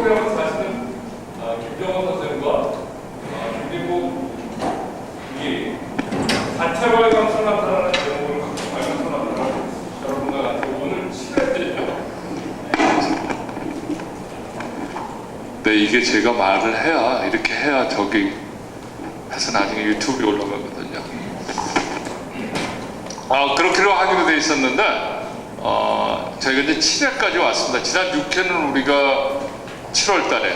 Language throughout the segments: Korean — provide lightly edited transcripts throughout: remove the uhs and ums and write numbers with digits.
프로그램은 사실은 김정은 선생과 김진국 이 자체 발광 소나타라는 제목으로 발광 소나타를 여러분과 같이 오늘 7회째죠. 네, 이게 제가 말을 해야, 이렇게 해야 저기 해서 나중에 유튜브에 올라가거든요. 그렇게로 하기로 돼 있었는데 저희가 이제 7회까지 왔습니다. 지난 6회는 우리가 7월 달에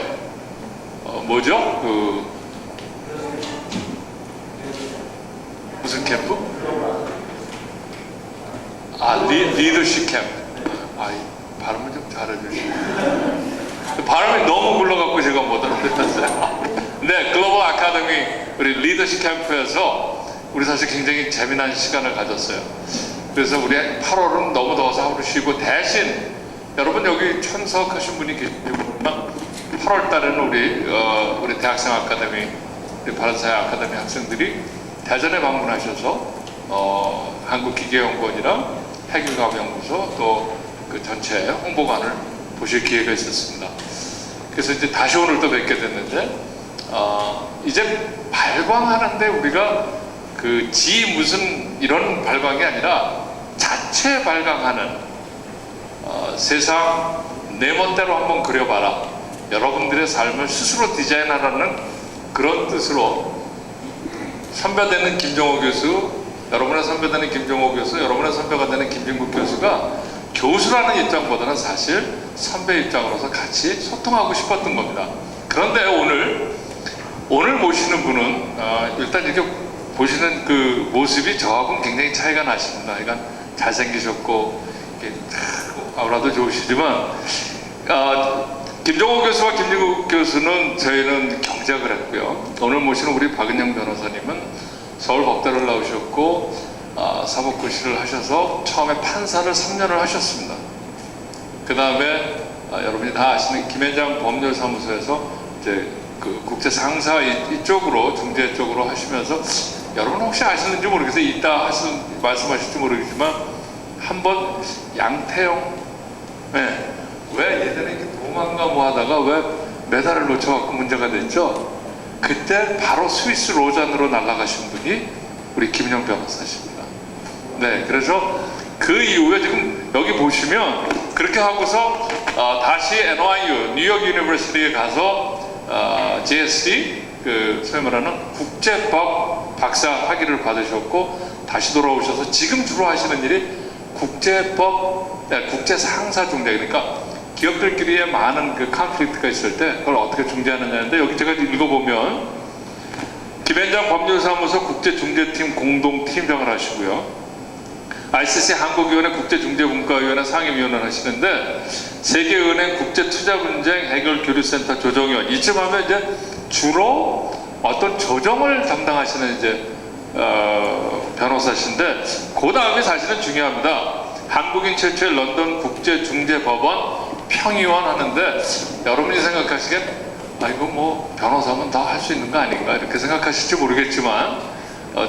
뭐죠? 무슨 캠프? 리더십 캠프. 발음을 좀 잘해주시죠. 발음이 너무 굴러갖고 제가 못 알아듣었어요. 네, 글로벌 아카데미 우리 리더십 캠프에서 우리 사실 굉장히 재미난 시간을 가졌어요. 그래서 우리 8월은 너무 더워서 하루 쉬고 대신 여러분 여기 참석하신 분이 계시지만 8월 달에는 우리 대학생 아카데미, 우리 바른사회 아카데미 학생들이 대전에 방문하셔서 한국기계연구원이랑 핵융합연구소 또 그 전체 홍보관을 보실 기회가 있었습니다. 그래서 이제 다시 오늘 또 뵙게 됐는데 이제 발광하는데 우리가 그 무슨 이런 발광이 아니라 자체 발광하는 세상 내 멋대로 한번 그려봐라. 여러분들의 삶을 스스로 디자인하라는 그런 뜻으로 선배되는 김정호 교수, 여러분의 선배되는 김정호 교수, 여러분의 선배가 되는 김진국 교수가 교수라는 입장보다는 사실 선배 입장으로서 같이 소통하고 싶었던 겁니다. 그런데 오늘 모시는 분은 일단 이렇게 보시는 그 모습이 저하고는 굉장히 차이가 나십니다. 그러니까 잘생기셨고 아우라도 좋으시지만 김정호 교수와 김진국 교수는 저희는 경작을 했고요. 오늘 모시는 우리 박은영 변호사님은 서울법대를 나오셨고 사법고시를 하셔서 처음에 판사를 3년을 하셨습니다. 그 다음에 여러분이 다 아시는 김현장 법률사무소에서 이제 그 국제상사 이쪽으로 중재 쪽으로 하시면서 여러분 혹시 아시는지 모르겠어요. 이따 말씀하실지 모르겠지만 한번 양태영 왜 예전에 이렇게 도망가 뭐 하다가 왜 메달을 놓쳐갖고 문제가 됐죠. 그때 바로 스위스 로잔으로 날아가신 분이 우리 김은영 변호사십니다. 네, 그래서 그 이후에 지금 여기 보시면 그렇게 하고서 다시 NYU 뉴욕 유니버시티에 가서 GSD 그 소위 말하는 국제법 박사 학위를 받으셨고 다시 돌아오셔서 지금 주로 하시는 일이 국제상사 중재, 그러니까 기업들끼리의 많은 그 컨플릭트가 있을 때 그걸 어떻게 중재하느냐인데 여기 제가 읽어보면 김현장 법률사무소 국제중재팀 공동팀장을 하시고요. ICC 한국위원회 국제중재분과위원회 상임위원을 하시는데 세계은행 국제투자분쟁 해결교류센터 조정위원, 이쯤 하면 이제 주로 어떤 조정을 담당하시는 이제 변호사신데 그 다음에 사실은 중요합니다. 한국인 최초의 런던 국제중재법원 평의원 하는데 여러분이 생각하시기엔 이거 뭐 변호사면 다 할 수 있는 거 아닌가 이렇게 생각하실지 모르겠지만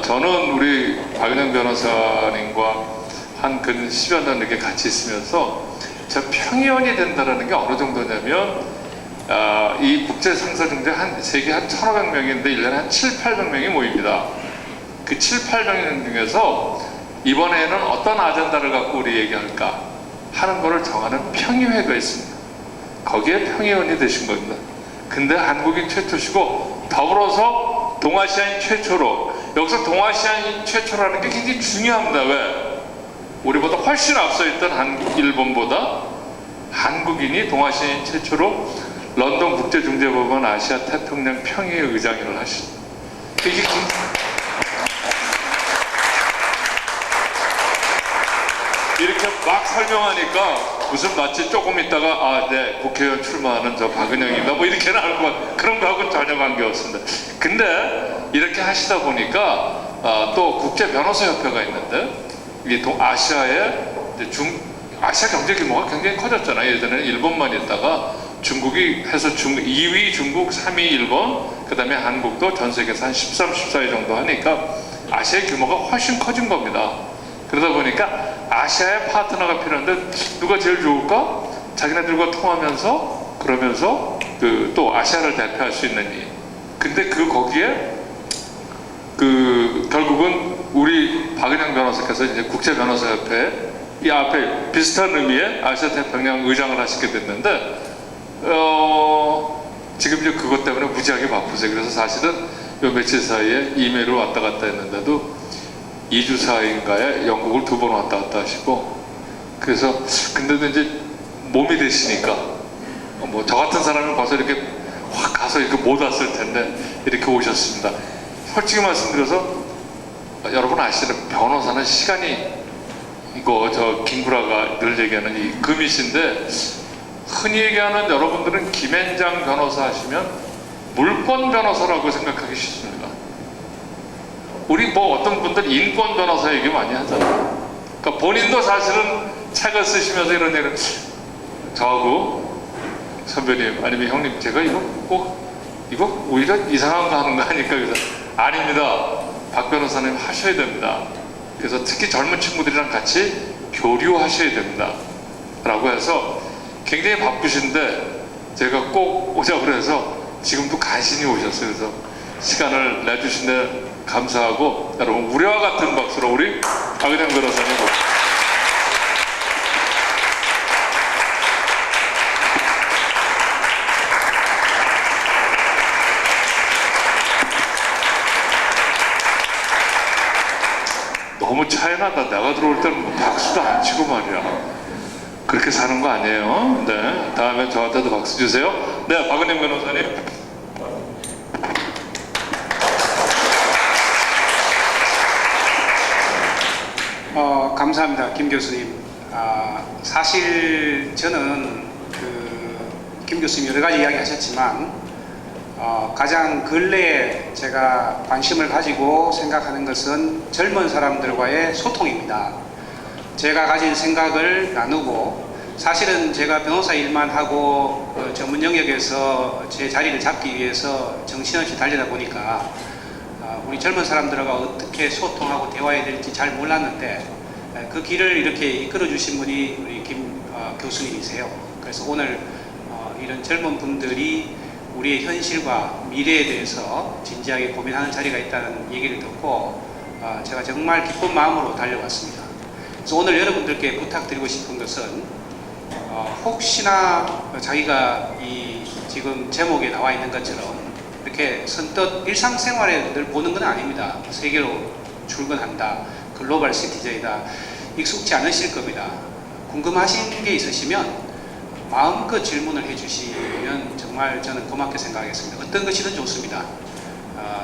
저는 우리 박은영 변호사님과 한 근 10여 년 이렇게 같이 있으면서 저 평의원이 된다는 게 어느 정도냐면 이 국제상사중재 세계 한 1,500명인데 1년에 한 700~800명이 모입니다. 그 700~800명 중에서 이번에는 어떤 아젠다를 갖고 우리 얘기할까 하는 거를 정하는 평의회가 있습니다. 거기에 평의원이 되신 겁니다. 근데 한국인 최초시고 더불어서 동아시아인 최초로, 여기서 동아시아인 최초라는 게 굉장히 중요합니다. 왜? 우리보다 훨씬 앞서 있던 일본보다 한국인이 동아시아인 최초로 런던 국제중재법원 아시아 태평양 평의회 의장을 하십니다. 이게 이렇게 막 설명하니까 무슨 마치 조금 있다가 네, 국회의원 출마하는 저 박은영입니다 뭐 이렇게 나올 것 같아요. 그런 거하고는 전혀 관계없습니다. 근데 이렇게 하시다 보니까 또 국제변호사협회가 있는데 이게 아시아의 아시아 경제 규모가 굉장히 커졌잖아요. 예전에는 일본만 있다가 중국이 해서 2위 중국, 3위 일본, 그 다음에 한국도 전 세계에서 한 13, 14위 정도 하니까 아시아의 규모가 훨씬 커진 겁니다. 그러다 보니까 아시아의 파트너가 필요한데 누가 제일 좋을까? 자기네들과 통하면서 그러면서 그 또 아시아를 대표할 수 있는 일. 근데 거기에 결국은 우리 박은영 변호사께서 이제 국제변호사협회 이 앞에 비슷한 의미의 아시아 태평양 의장을 하시게 됐는데 지금 이제 그것 때문에 무지하게 바쁘세요. 그래서 사실은 요 며칠 사이에 이메일을 왔다 갔다 했는데도 2주 사이인가에 영국을 2번 왔다 갔다 하시고, 그래서 근데도 이제 몸이 되시니까 뭐 저 같은 사람은 벌써 이렇게 확 가서 이렇게 못 왔을 텐데 이렇게 오셨습니다. 솔직히 말씀드려서 여러분 아시는 변호사는 시간이 이거 저 김구라가 늘 얘기하는 이 금이신데, 흔히 얘기하는 여러분들은 김앤장 변호사 하시면 물권 변호사라고 생각하기 쉽습니다. 우리 뭐 어떤 분들 인권 변호사 얘기 많이 하잖아요. 그러니까 본인도 사실은 책을 쓰시면서 이런 얘기를, 저하고 선배님 아니면 형님 제가 이거 오히려 이상한 거 하는 거 아닐까. 그래서 아닙니다. 박 변호사님 하셔야 됩니다. 그래서 특히 젊은 친구들이랑 같이 교류하셔야 됩니다 라고 해서 굉장히 바쁘신데 제가 꼭 오자고 해서 지금도 간신히 오셨어요. 그래서 시간을 내주신 데 감사하고, 여러분 우리와 같은 박수로 우리 박은영 변호사님 너무 차이나다. 내가 들어올 때는 뭐 박수도 안 치고 말이야. 그렇게 사는 거 아니에요. 네, 다음에 저한테도 박수 주세요. 네, 박은영 변호사님. 감사합니다, 김 교수님. 사실 저는 김 교수님 여러 가지 이야기 하셨지만 가장 근래에 제가 관심을 가지고 생각하는 것은 젊은 사람들과의 소통입니다. 제가 가진 생각을 나누고, 사실은 제가 변호사 일만 하고 전문 영역에서 제 자리를 잡기 위해서 정신없이 달리다 보니까 우리 젊은 사람들과 어떻게 소통하고 대화해야 될지 잘 몰랐는데, 그 길을 이렇게 이끌어 주신 분이 우리 김 교수님이세요. 그래서 오늘 이런 젊은 분들이 우리의 현실과 미래에 대해서 진지하게 고민하는 자리가 있다는 얘기를 듣고 제가 정말 기쁜 마음으로 달려왔습니다. 그래서 오늘 여러분들께 부탁드리고 싶은 것은 혹시나 자기가 이 지금 제목에 나와 있는 것처럼 이렇게 선뜻 일상생활에 늘 보는 건 아닙니다. 세계로 출근한다, 글로벌 시티즌이다, 익숙지 않으실 겁니다. 궁금하신 게 있으시면 마음껏 질문을 해주시면 정말 저는 고맙게 생각하겠습니다. 어떤 것이든 좋습니다.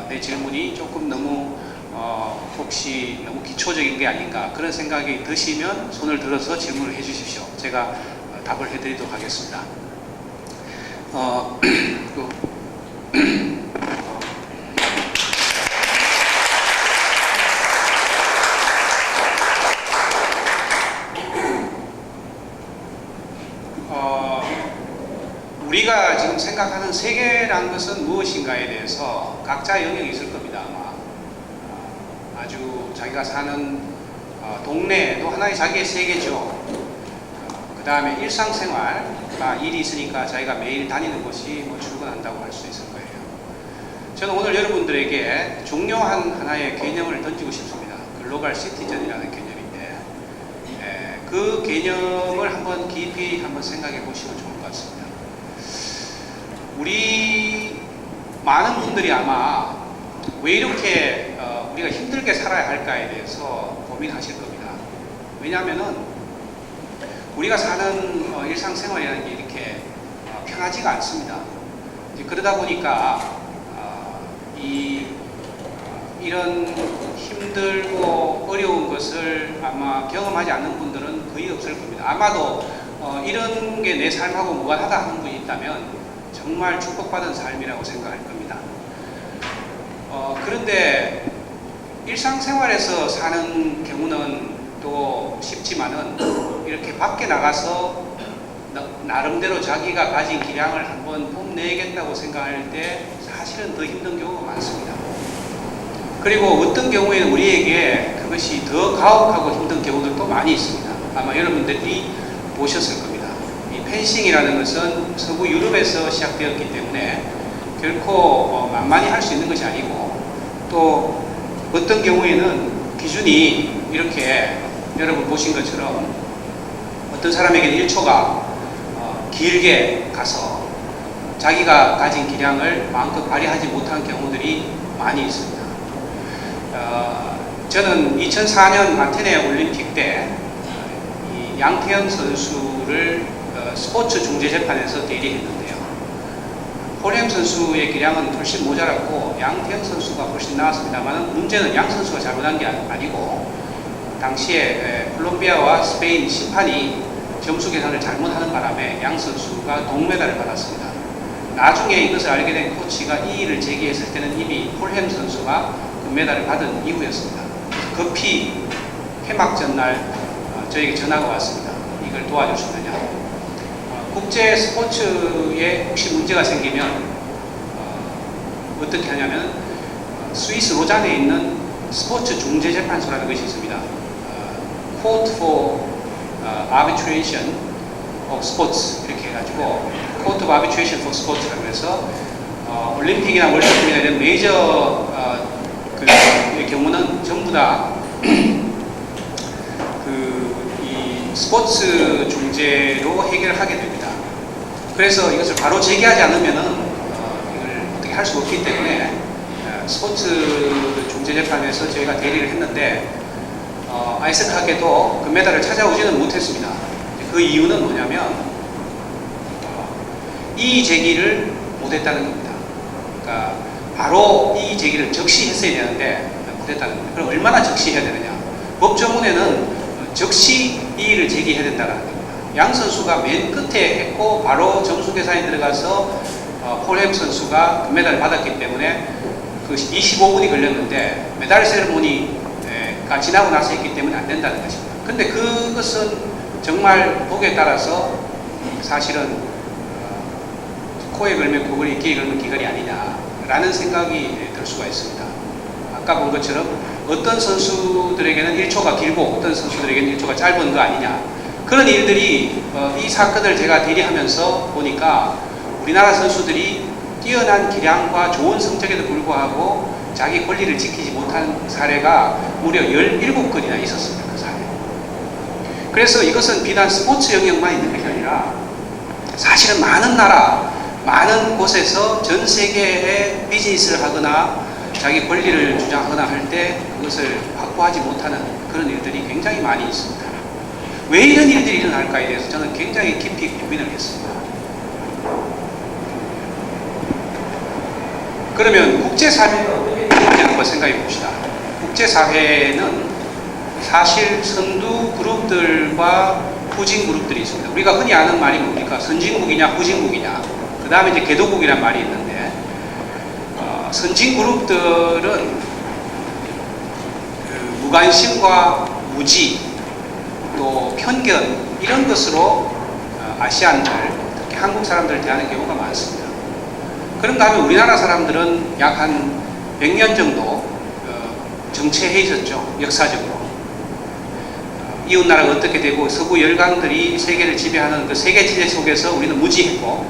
내 질문이 조금 너무 혹시 너무 기초적인 게 아닌가 그런 생각이 드시면 손을 들어서 질문을 해주십시오. 제가 답을 해드리도록 하겠습니다. 우리가 지금 생각하는 세계란 것은 무엇인가에 대해서 각자의 영역이 있을 겁니다. 아마 아주 자기가 사는 동네도 하나의 자기의 세계죠. 그 다음에 일상생활, 일이 있으니까 자기가 매일 다니는 곳이 뭐 출근한다고 할 수 있을 거예요. 저는 오늘 여러분들에게 중요한 하나의 개념을 던지고 싶습니다. 글로벌 시티즌이라는 개념인데, 그 개념을 한번 깊이 한번 생각해 보시면 좋을 것 같습니다. 우리 많은 분들이 아마 왜 이렇게 우리가 힘들게 살아야 할까에 대해서 고민하실 겁니다. 왜냐하면은 우리가 사는 일상생활이라는 게 이렇게 편하지가 않습니다. 이제 그러다 보니까 이런 힘들고 어려운 것을 아마 경험하지 않는 분들은 거의 없을 겁니다. 아마도 이런 게 내 삶하고 무관하다 하는 분이 있다면 정말 축복받은 삶이라고 생각할 겁니다. 그런데 일상생활에서 사는 경우는 또 쉽지만은 이렇게 밖에 나가서 나름대로 자기가 가진 기량을 한번 뽐내겠다고 생각할 때 사실은 더 힘든 경우가 많습니다. 그리고 어떤 경우에는 우리에게 그것이 더 가혹하고 힘든 경우들도 많이 있습니다. 아마 여러분들이 보셨을 겁니다. 이 펜싱이라는 것은 서구 유럽에서 시작되었기 때문에 결코 만만히 할 수 있는 것이 아니고, 또 어떤 경우에는 기준이 이렇게 여러분 보신 것처럼 어떤 사람에게는 1초가 길게 가서 자기가 가진 기량을 마음껏 발휘하지 못한 경우들이 많이 있습니다. 저는 2004년 아테네 올림픽 때 이 양태현 선수를 스포츠 중재재판에서 대리했는데요. 폴햄 선수의 기량은 훨씬 모자랐고 양태현 선수가 훨씬 나았습니다만, 문제는 양 선수가 잘못한 게 아니고 당시에 콜롬비아와 스페인 심판이 점수 계산을 잘못하는 바람에 양 선수가 동메달을 받았습니다. 나중에 이것을 알게 된 코치가 이의를 제기했을 때는 이미 폴햄 선수가 금메달을 받은 이후였습니다. 급히 개막전 날 저에게 전화가 왔습니다. 이걸 도와줄 수 있느냐. 국제 스포츠에 혹시 문제가 생기면 어떻게 하냐면 스위스 로잔에 있는 스포츠 중재재판소라는 것이 있습니다. Court for Arbitration of Sports 이렇게 해가지고 Court of Arbitration for Sports라고 해서 올림픽이나 월드컵이나 이런 메이저 그 경우는 전부 다 이 스포츠 중재로 해결하게 됩니다. 그래서 이것을 바로 제기하지 않으면은 이걸 어떻게 할 수 없기 때문에 스포츠 중재재판에서 저희가 대리를 했는데 아이스하게도 금메달을 찾아오지는 못했습니다. 그 이유는 뭐냐면 이의 제기를 못했다는 겁니다. 그러니까 바로 이의 제기를 즉시 했어야 되는데 못했다는 겁니다. 그럼 얼마나 즉시 해야 되느냐? 법조문에는 즉시 이의를 제기해야 된다는 겁니다. 양 선수가 맨 끝에 했고 바로 점수 계산에 들어가서 폴햄 선수가 금메달을 받았기 때문에 그 25분이 걸렸는데 메달 세레모니가 지나고 나서 했기 때문에 안 된다는 것입니다. 근데 그것은 정말 복에 따라서 사실은 코에 걸면 코걸이, 귀에 걸면 귀걸이 아니냐라는 생각이 들 수가 있습니다. 아까 본 것처럼 어떤 선수들에게는 1초가 길고 어떤 선수들에게는 1초가 짧은 거 아니냐, 그런 일들이 이 사건을 제가 대리하면서 보니까 우리나라 선수들이 뛰어난 기량과 좋은 성적에도 불구하고 자기 권리를 지키지 못한 사례가 무려 17건이나 있었습니다. 그 사례. 그래서 이것은 비단 스포츠 영역만 있는 것이 아니라 사실은 많은 나라, 많은 곳에서 전 세계에 비즈니스를 하거나 자기 권리를 주장하거나 할 때 그것을 확보하지 못하는 그런 일들이 굉장히 많이 있습니다. 왜 이런 일들이 일어날까에 대해서 저는 굉장히 깊이 고민을 했습니다. 그러면 국제사회가 어떻게 되는지 한번 생각해 봅시다. 국제사회는 사실 선두 그룹들과 후진 그룹들이 있습니다. 우리가 흔히 아는 말이 뭡니까? 선진국이냐 후진국이냐, 그 다음에 이제 개도국이란 말이 있는데, 선진 그룹들은 무관심과 무지, 또 편견, 이런 것으로 아시안들, 특히 한국 사람들을 대하는 경우가 많습니다. 그런가 하면 우리나라 사람들은 약 한 100년 정도 정체해 있었죠. 역사적으로. 이웃나라가 어떻게 되고 서구 열강들이 세계를 지배하는 그 세계 체제 속에서 우리는 무지했고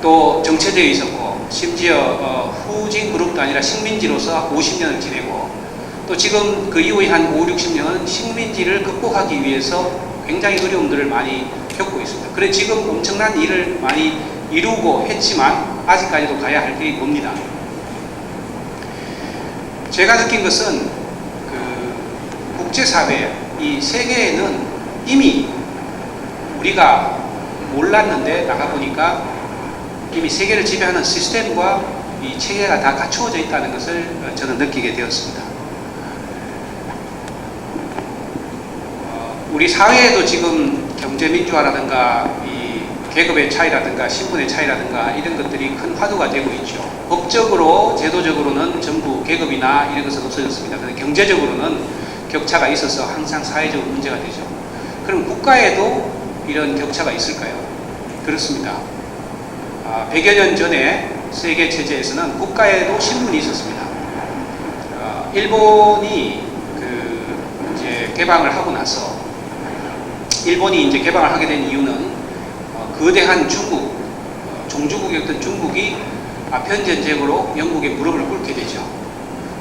또 정체되어 있었고, 심지어 후진 그룹도 아니라 식민지로서 50년을 지내고, 또 지금 그 이후에 한 5, 60년은 식민지를 극복하기 위해서 굉장히 어려움들을 많이 겪고 있습니다. 그래 지금 엄청난 일을 많이 이루고 했지만 아직까지도 가야 할 길이 멉니다. 제가 느낀 것은 그 국제사회, 이 세계에는 이미 우리가 몰랐는데 나가보니까 이미 세계를 지배하는 시스템과 이 체계가 다 갖추어져 있다는 것을 저는 느끼게 되었습니다. 우리 사회에도 지금 경제민주화라든가 이 계급의 차이라든가 신분의 차이라든가 이런 것들이 큰 화두가 되고 있죠. 법적으로 제도적으로는 전부 계급이나 이런 것은 없어졌습니다. 그런데 경제적으로는 격차가 있어서 항상 사회적 문제가 되죠. 그럼 국가에도 이런 격차가 있을까요? 그렇습니다. 100여 년 전에 세계 체제에서는 국가에도 신분이 있었습니다. 일본이 이제 개방을 하고 나서, 일본이 이제 개방을 하게 된 이유는 거대한 중국, 종주국이었던 중국이 아편 전쟁으로 영국의 무릎을 꿇게 되죠.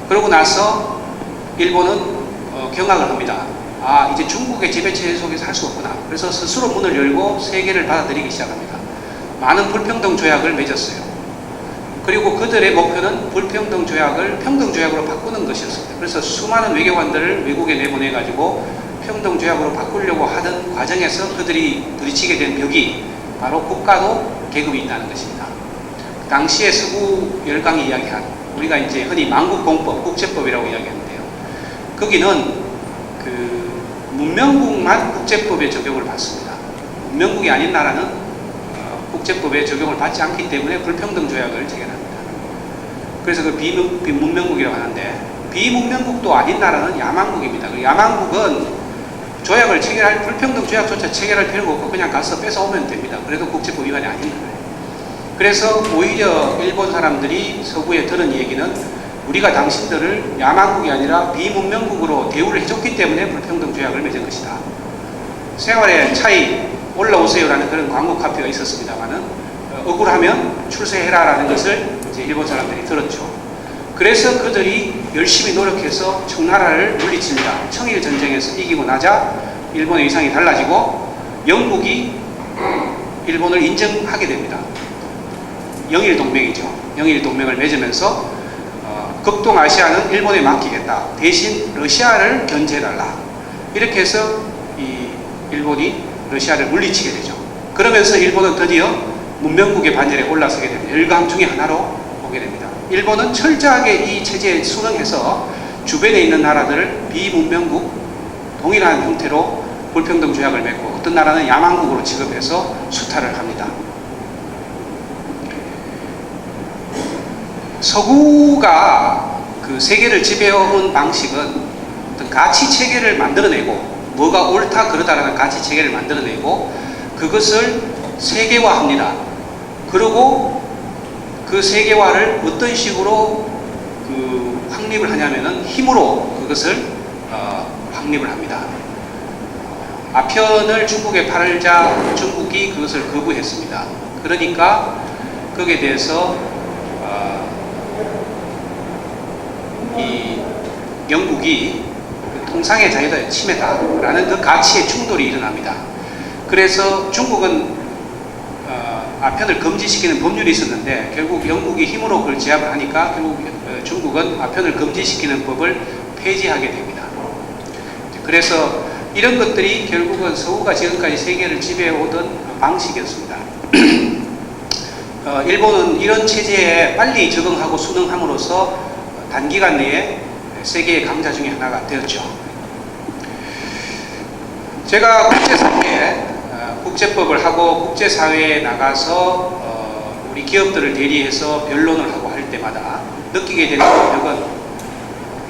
그러고 나서 일본은 경악을 합니다. 아, 이제 중국의 지배체제 속에서 할 수 없구나. 그래서 스스로 문을 열고 세계를 받아들이기 시작합니다. 많은 불평등 조약을 맺었어요. 그리고 그들의 목표는 불평등 조약을 평등 조약으로 바꾸는 것이었습니다. 그래서 수많은 외교관들을 외국에 내보내가지고 평등 조약으로 바꾸려고 하던 과정에서 그들이 부딪히게 된 벽이 바로 국가도 계급이 있다는 것입니다. 당시에 서구 열강이 이야기한 우리가 이제 흔히 만국공법, 국제법이라고 이야기하는데요. 거기는 그 문명국만 국제법에 적용을 받습니다. 문명국이 아닌 나라는 국제법에 적용을 받지 않기 때문에 불평등 조약을 체결합니다. 그래서 그 비문명국이라고 하는데, 비문명국도 아닌 나라는 야만국입니다. 그 야만국은 조약을 체결할, 불평등 조약조차 체결할 필요가 없고 그냥 가서 뺏어오면 됩니다. 그래도 국제법 위반이 아닌 거예요. 그래서 오히려 일본 사람들이 서구에 들은 얘기는 우리가 당신들을 야만국이 아니라 비문명국으로 대우를 해줬기 때문에 불평등 조약을 맺은 것이다. 생활의 차이 올라오세요라는 그런 광고 카피가 있었습니다만은 억울하면 출세해라라는 것을 이제 일본 사람들이 들었죠. 그래서 그들이 열심히 노력해서 청나라를 물리칩니다. 청일 전쟁에서 이기고 나자 일본의 위상이 달라지고 영국이 일본을 인정하게 됩니다. 영일 동맹이죠. 영일 동맹을 맺으면서 극동아시아는 일본에 맡기겠다. 대신 러시아를 견제해달라. 이렇게 해서 이 일본이 러시아를 물리치게 되죠. 그러면서 일본은 드디어 문명국의 반열에 올라서게 됩니다. 열강 중의 하나로 보게 됩니다. 일본은 철저하게 이 체제에 순응해서 주변에 있는 나라들을 비문명국 동일한 형태로 불평등 조약을 맺고 어떤 나라는 야만국으로 취급해서 수탈을 합니다. 서구가 그 세계를 지배해온 방식은 어떤 가치 체계를 만들어내고 뭐가 옳다 그러다라는 가치 체계를 만들어내고 그것을 세계화합니다. 그리고 그 세계화를 어떤 식으로 그 확립을 하냐면은 힘으로 그것을 확립을 합니다. 아편을 중국에 팔자 중국이 그것을 거부했습니다. 그러니까 거기에 대해서 이 영국이 통상의 자유의 침해다라는 그 가치의 충돌이 일어납니다. 그래서 중국은 아편을 금지시키는 법률이 있었는데 결국 영국이 힘으로 그걸 제압을 하니까 결국 중국은 아편을 금지시키는 법을 폐지하게 됩니다. 그래서 이런 것들이 결국은 서구가 지금까지 세계를 지배해오던 방식이었습니다. 일본은 이런 체제에 빨리 적응하고 순응함으로써 단기간 내에 세계의 강자 중에 하나가 되었죠. 제가 국제사회에 국제법을 하고 국제사회에 나가서 우리 기업들을 대리해서 변론을 하고 할 때마다 느끼게 되는 격은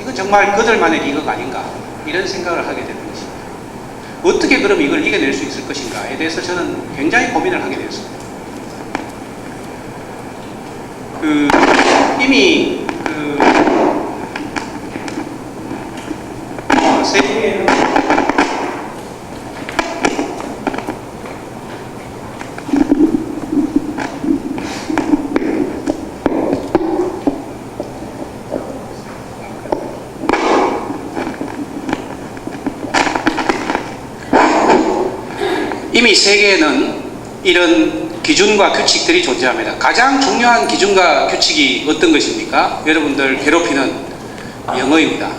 이건 정말 그들만의 리그가 아닌가 이런 생각을 하게 되는 것입니다. 어떻게 그럼 이걸 이겨낼 수 있을 것인가에 대해서 저는 굉장히 고민을 하게 되었습니다. 이미 세계에는 이미 세계에는 이런 기준과 규칙들이 존재합니다. 가장 중요한 기준과 규칙이 어떤 것입니까? 여러분들 괴롭히는 영어입니다.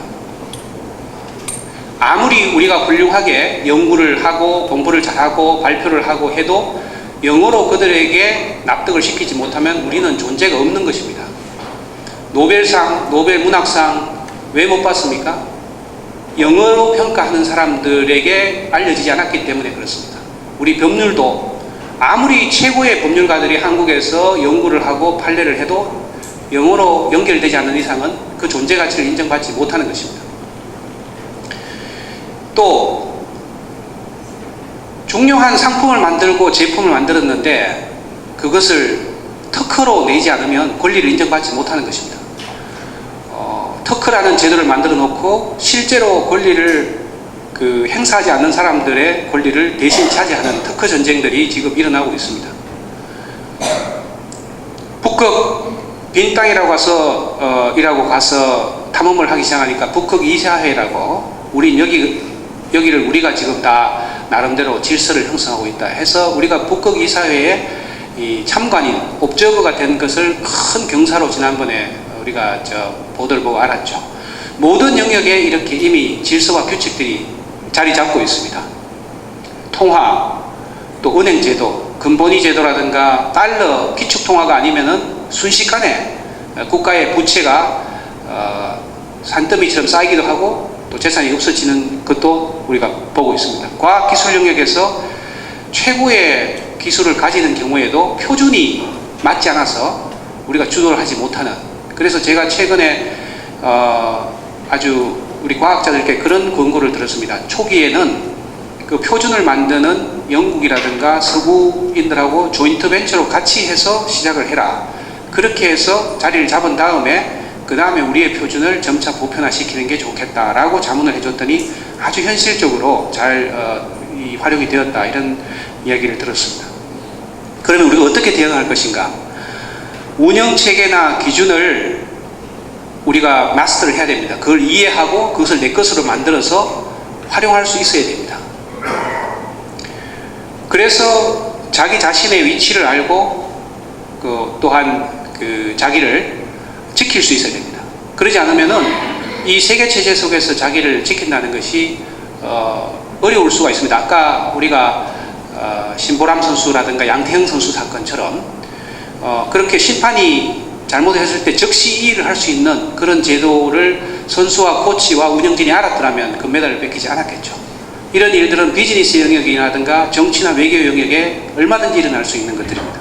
아무리 우리가 훌륭하게 연구를 하고 공부를 잘하고 발표를 하고 해도 영어로 그들에게 납득을 시키지 못하면 우리는 존재가 없는 것입니다. 노벨상, 노벨문학상 왜 못 받습니까? 영어로 평가하는 사람들에게 알려지지 않았기 때문에 그렇습니다. 우리 법률도 아무리 최고의 법률가들이 한국에서 연구를 하고 판례를 해도 영어로 연결되지 않는 이상은 그 존재 가치를 인정받지 못하는 것입니다. 또 중요한 상품을 만들고 제품을 만들었는데 그것을 특허로 내지 않으면 권리를 인정받지 못하는 것입니다. 특허라는 제도를 만들어 놓고 실제로 권리를 그 행사하지 않는 사람들의 권리를 대신 차지하는 특허 전쟁들이 지금 일어나고 있습니다. 북극 빈 땅이라고 가서 탐험을 하기 시작하니까 북극 이사회라고 우리 여기를 우리가 지금 다 나름대로 질서를 형성하고 있다 해서 우리가 북극 이사회에 이 참관인 옵저버가 된 것을 큰 경사로 지난번에 우리가 보도를 보고 알았죠. 모든 영역에 이렇게 이미 질서와 규칙들이 자리 잡고 있습니다. 통화, 또 은행 제도, 금본위 제도라든가 달러 기축 통화가 아니면은 순식간에 국가의 부채가 산더미처럼 쌓이기도 하고 또 재산이 없어지는 것도 우리가 보고 있습니다. 과학기술 영역에서 최고의 기술을 가지는 경우에도 표준이 맞지 않아서 우리가 주도를 하지 못하는, 그래서 제가 최근에 아주 우리 과학자들께 그런 권고를 들었습니다. 초기에는 그 표준을 만드는 영국이라든가 서구인들하고 조인트 벤처로 같이 해서 시작을 해라. 그렇게 해서 자리를 잡은 다음에 그 다음에 우리의 표준을 점차 보편화시키는 게 좋겠다라고 자문을 해줬더니 아주 현실적으로 잘 활용이 되었다, 이런 이야기를 들었습니다. 그러면 우리가 어떻게 대응할 것인가? 운영체계나 기준을 우리가 마스터를 해야 됩니다. 그걸 이해하고 그것을 내 것으로 만들어서 활용할 수 있어야 됩니다. 그래서 자기 자신의 위치를 알고 또한 자기를 지킬 수 있어야 됩니다. 그러지 않으면은 이 세계체제 속에서 자기를 지킨다는 것이 어려울 수가 있습니다. 아까 우리가 신보람 선수라든가 양태형 선수 사건처럼 그렇게 심판이 잘못했을 때 즉시 이의를 할 수 있는 그런 제도를 선수와 코치와 운영진이 알았더라면 금메달을 뺏기지 않았겠죠. 이런 일들은 비즈니스 영역이라든가 정치나 외교 영역에 얼마든지 일어날 수 있는 것들입니다.